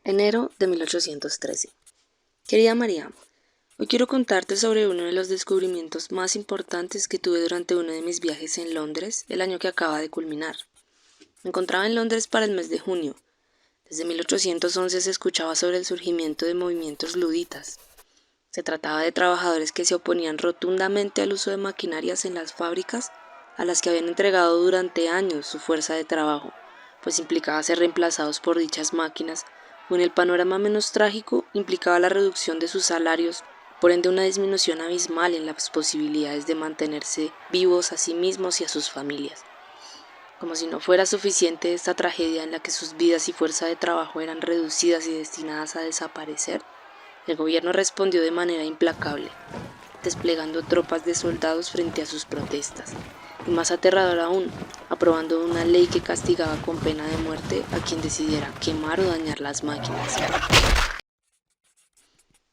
Enero de 1813. Querida María, hoy quiero contarte sobre uno de los descubrimientos más importantes que tuve durante uno de mis viajes en Londres el año que acaba de culminar. Me encontraba en Londres para el mes de junio. Desde 1811 se escuchaba sobre el surgimiento de movimientos luditas. Se trataba de trabajadores que se oponían rotundamente al uso de maquinarias en las fábricas a las que habían entregado durante años su fuerza de trabajo, pues implicaba ser reemplazados por dichas máquinas, o en el panorama menos trágico implicaba la reducción de sus salarios, por ende una disminución abismal en las posibilidades de mantenerse vivos a sí mismos y a sus familias. Como si no fuera suficiente esta tragedia en la que sus vidas y fuerza de trabajo eran reducidas y destinadas a desaparecer, el gobierno respondió de manera implacable, desplegando tropas de soldados frente a sus protestas, y más aterrador aún, aprobando una ley que castigaba con pena de muerte a quien decidiera quemar o dañar las máquinas.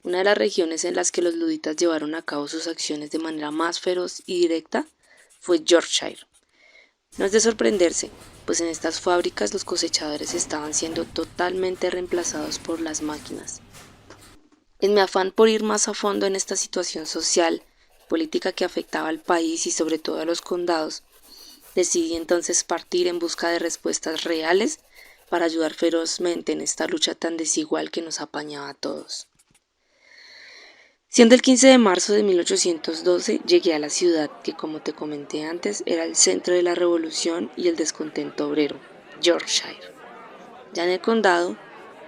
Una de las regiones en las que los luditas llevaron a cabo sus acciones de manera más feroz y directa fue Yorkshire. No es de sorprenderse, pues en estas fábricas los cosechadores estaban siendo totalmente reemplazados por las máquinas. En mi afán por ir más a fondo en esta situación social, política que afectaba al país y sobre todo a los condados, decidí entonces partir en busca de respuestas reales para ayudar ferozmente en esta lucha tan desigual que nos apañaba a todos. Siendo el 15 de marzo de 1812, llegué a la ciudad que, como te comenté antes, era el centro de la revolución y el descontento obrero, Yorkshire. Ya en el condado,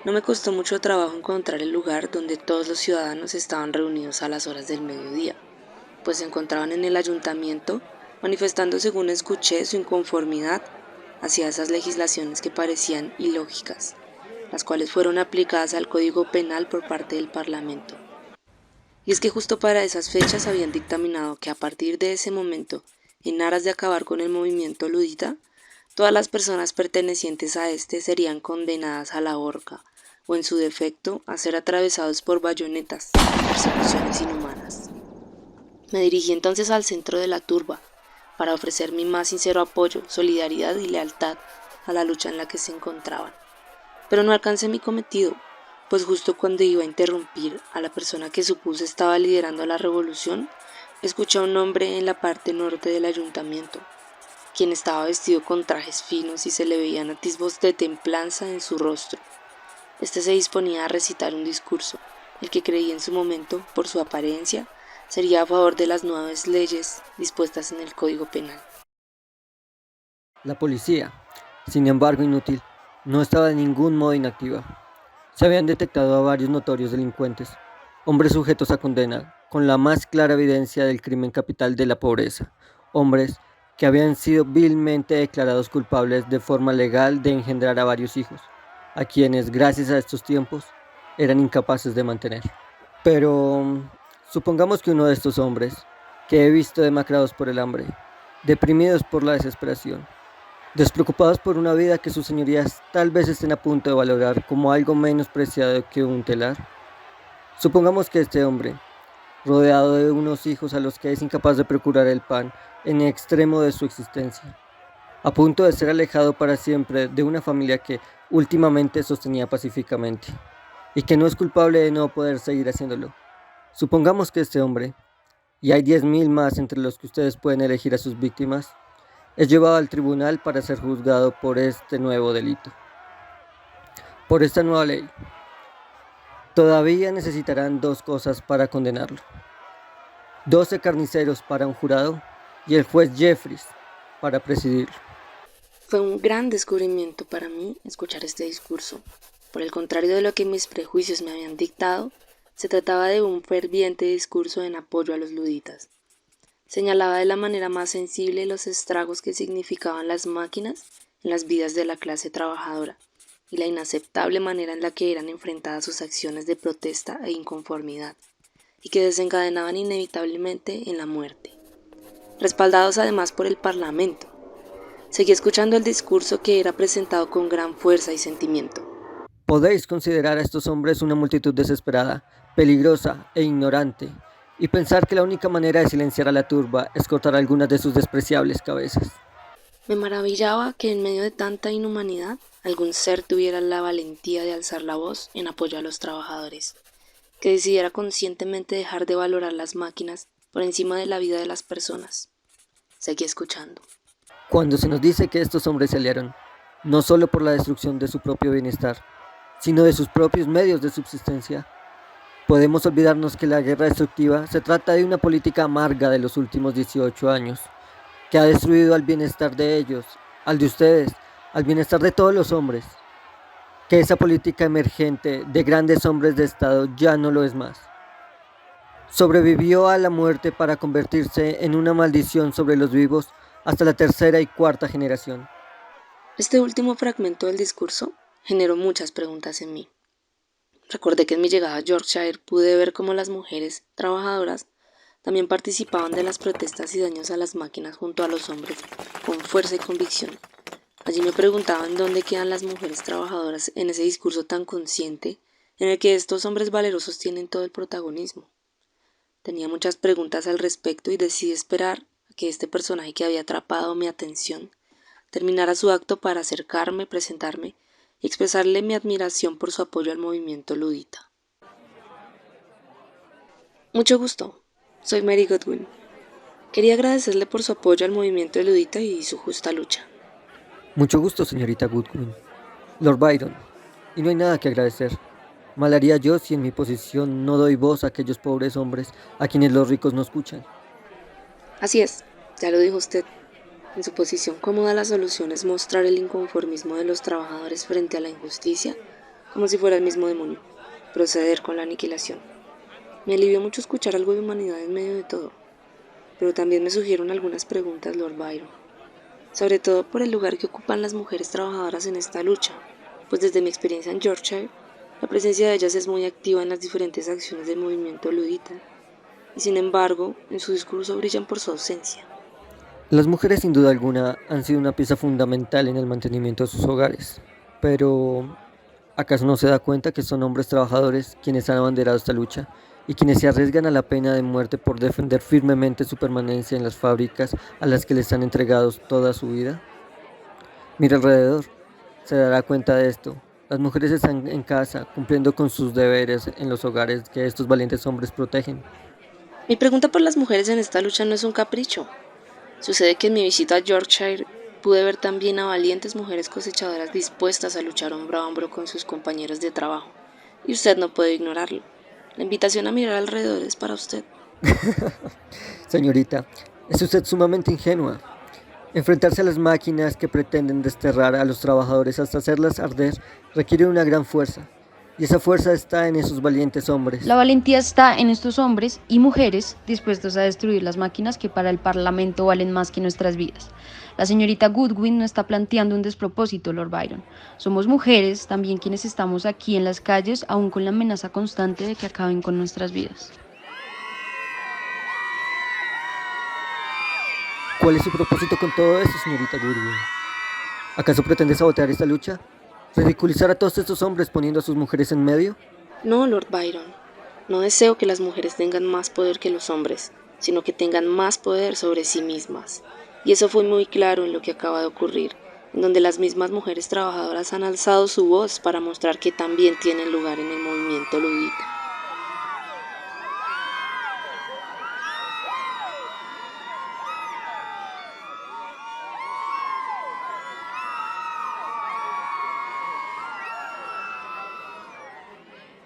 no me costó mucho trabajo encontrar el lugar donde todos los ciudadanos estaban reunidos a las horas del mediodía, pues se encontraban en el ayuntamiento manifestando, según escuché, su inconformidad hacia esas legislaciones que parecían ilógicas, las cuales fueron aplicadas al Código Penal por parte del Parlamento. Y es que justo para esas fechas habían dictaminado que a partir de ese momento, en aras de acabar con el movimiento ludita, todas las personas pertenecientes a este serían condenadas a la horca, o en su defecto a ser atravesados por bayonetas, persecuciones inhumanas. Me dirigí entonces al centro de la turba, para ofrecer mi más sincero apoyo, solidaridad y lealtad a la lucha en la que se encontraban. Pero no alcancé mi cometido, pues justo cuando iba a interrumpir a la persona que supuse estaba liderando la revolución, escuché a un hombre en la parte norte del ayuntamiento, quien estaba vestido con trajes finos y se le veían atisbos de templanza en su rostro. Este se disponía a recitar un discurso, el que creí en su momento, por su apariencia, sería a favor de las nuevas leyes dispuestas en el Código Penal. La policía, sin embargo inútil, no estaba de ningún modo inactiva. Se habían detectado a varios notorios delincuentes, hombres sujetos a condena, con la más clara evidencia del crimen capital de la pobreza, hombres que habían sido vilmente declarados culpables de forma legal de engendrar a varios hijos, a quienes, gracias a estos tiempos, eran incapaces de mantener. Pero supongamos que uno de estos hombres, que he visto demacrados por el hambre, deprimidos por la desesperación, despreocupados por una vida que sus señorías tal vez estén a punto de valorar como algo menos preciado que un telar. Supongamos que este hombre, rodeado de unos hijos a los que es incapaz de procurar el pan en el extremo de su existencia, a punto de ser alejado para siempre de una familia que últimamente sostenía pacíficamente, y que no es culpable de no poder seguir haciéndolo. Supongamos que este hombre, y hay 10.000 más entre los que ustedes pueden elegir a sus víctimas, es llevado al tribunal para ser juzgado por este nuevo delito, por esta nueva ley. Todavía necesitarán dos cosas para condenarlo: 12 carniceros para un jurado y el juez Jeffries para presidirlo. Fue un gran descubrimiento para mí escuchar este discurso. Por el contrario de lo que mis prejuicios me habían dictado, se trataba de un ferviente discurso en apoyo a los luditas. Señalaba de la manera más sensible los estragos que significaban las máquinas en las vidas de la clase trabajadora y la inaceptable manera en la que eran enfrentadas sus acciones de protesta e inconformidad, y que desencadenaban inevitablemente en la muerte. Respaldados además por el Parlamento, seguí escuchando el discurso que era presentado con gran fuerza y sentimiento. Podéis considerar a estos hombres una multitud desesperada, peligrosa e ignorante, y pensar que la única manera de silenciar a la turba es cortar algunas de sus despreciables cabezas. Me maravillaba que en medio de tanta inhumanidad, algún ser tuviera la valentía de alzar la voz en apoyo a los trabajadores, que decidiera conscientemente dejar de valorar las máquinas por encima de la vida de las personas. Seguí escuchando. Cuando se nos dice que estos hombres se aliaron, no solo por la destrucción de su propio bienestar, sino de sus propios medios de subsistencia, podemos olvidarnos que la guerra destructiva se trata de una política amarga de los últimos 18 años, que ha destruido al bienestar de ellos, al de ustedes, al bienestar de todos los hombres, que esa política emergente de grandes hombres de Estado ya no lo es más. Sobrevivió a la muerte para convertirse en una maldición sobre los vivos hasta la tercera y cuarta generación. Este último fragmento del discurso generó muchas preguntas en mí. Recordé que en mi llegada a Yorkshire pude ver cómo las mujeres trabajadoras también participaban de las protestas y daños a las máquinas junto a los hombres con fuerza y convicción. Allí me preguntaban dónde quedan las mujeres trabajadoras en ese discurso tan consciente en el que estos hombres valerosos tienen todo el protagonismo. Tenía muchas preguntas al respecto y decidí esperar a que este personaje que había atrapado mi atención terminara su acto para acercarme, presentarme y expresarle mi admiración por su apoyo al movimiento ludita. Mucho gusto, soy Mary Godwin. Quería agradecerle por su apoyo al movimiento de ludita y su justa lucha. Mucho gusto, señorita Goodwin. Lord Byron. Y no hay nada que agradecer. Mal haría yo si en mi posición no doy voz a aquellos pobres hombres a quienes los ricos no escuchan. Así es, ya lo dijo usted. En su posición cómoda la solución es mostrar el inconformismo de los trabajadores frente a la injusticia, como si fuera el mismo demonio, proceder con la aniquilación. Me alivió mucho escuchar algo de humanidad en medio de todo, pero también me surgieron algunas preguntas, Lord Byron, sobre todo por el lugar que ocupan las mujeres trabajadoras en esta lucha, pues desde mi experiencia en Yorkshire, la presencia de ellas es muy activa en las diferentes acciones del movimiento ludita, y sin embargo, en su discurso brillan por su ausencia. Las mujeres sin duda alguna han sido una pieza fundamental en el mantenimiento de sus hogares, pero ¿acaso no se da cuenta que son hombres trabajadores quienes han abanderado esta lucha y quienes se arriesgan a la pena de muerte por defender firmemente su permanencia en las fábricas a las que les han entregado toda su vida? Mira alrededor, se dará cuenta de esto. Las mujeres están en casa cumpliendo con sus deberes en los hogares que estos valientes hombres protegen. Mi pregunta por las mujeres en esta lucha no es un capricho. Sucede que en mi visita a Yorkshire pude ver también a valientes mujeres cosechadoras dispuestas a luchar hombro a hombro con sus compañeros de trabajo, y usted no puede ignorarlo. La invitación a mirar alrededor es para usted. Señorita, es usted sumamente ingenua. Enfrentarse a las máquinas que pretenden desterrar a los trabajadores hasta hacerlas arder requiere una gran fuerza, y esa fuerza está en esos valientes hombres. La valentía está en estos hombres y mujeres dispuestos a destruir las máquinas que para el Parlamento valen más que nuestras vidas. La señorita Goodwin no está planteando un despropósito, Lord Byron. Somos mujeres también quienes estamos aquí en las calles, aún con la amenaza constante de que acaben con nuestras vidas. ¿Cuál es su propósito con todo esto, señorita Goodwin? ¿Acaso pretende sabotear esta lucha? ¿Ridiculizar a todos estos hombres poniendo a sus mujeres en medio? No, Lord Byron. No deseo que las mujeres tengan más poder que los hombres, sino que tengan más poder sobre sí mismas. Y eso fue muy claro en lo que acaba de ocurrir, en donde las mismas mujeres trabajadoras han alzado su voz para mostrar que también tienen lugar en el movimiento ludita.